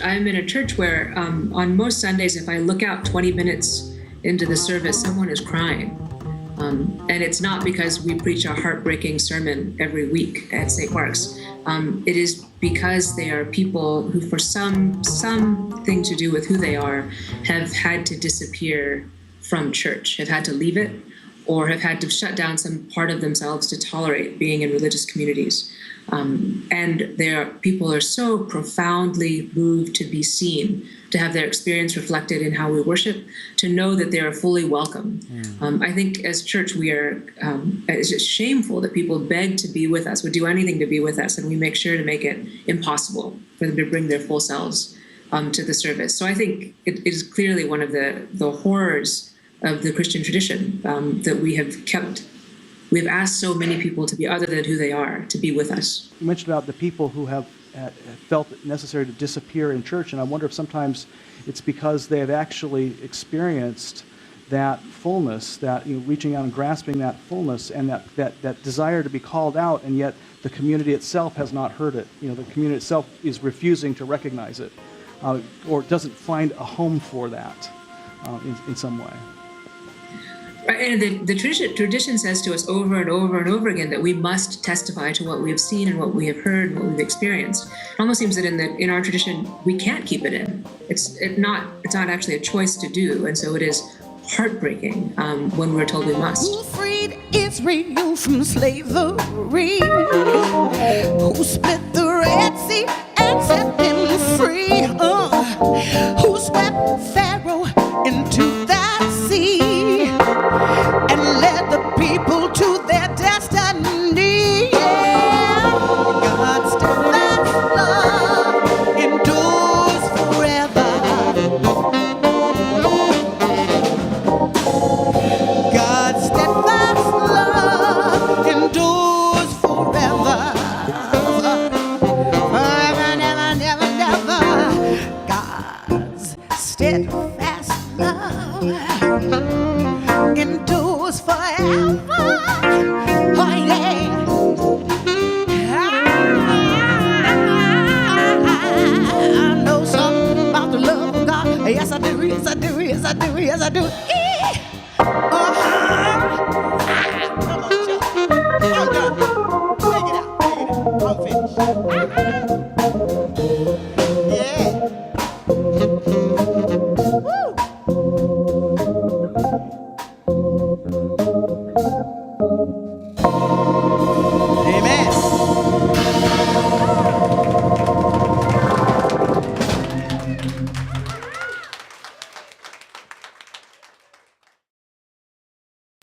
I'm in a church where on most Sundays, if I look out 20 minutes into the service, someone is crying. And it's not because we preach a heartbreaking sermon every week at St. Mark's. It is because they are people who, for something to do with who they are, have had to disappear from church, have had to leave it, or have had to shut down some part of themselves to tolerate being in religious communities. And people are so profoundly moved to be seen, to have their experience reflected in how we worship, to know that they are fully welcome. I think as church, it's just shameful that people beg to be with us, would do anything to be with us, and we make sure to make it impossible for them to bring their full selves to the service. So I think it is clearly one of the horrors of the Christian tradition that we have kept. We've asked so many people to be other than who they are, to be with us. You mentioned about the people who have felt it necessary to disappear in church, and I wonder if sometimes it's because they have actually experienced that fullness, that reaching out and grasping that fullness, and that desire to be called out, and yet the community itself has not heard it. The community itself is refusing to recognize it, or doesn't find a home for that in some way. And the tradition says to us over and over and over again that we must testify to what we have seen and what we have heard and what we've experienced. It almost seems that in our tradition we can't keep it in. It's not actually a choice to do, and so it is heartbreaking when we're told we must. Who freed Israel from slavery? Who split the Red Sea and set them free? Who swept Pharaoh into that sea and led the people to their destiny? Yeah. God's steadfast love endures forever. God's steadfast love endures forever. Forever, never, never, never. God's steadfast love endures forever. Oh yeah. I know something about the love of God. Yes I do, yes I do, yes I do, yes I do. Come on, Chuck. I'm done. Take it out, take it out. I'm finished. Yeah. Woo!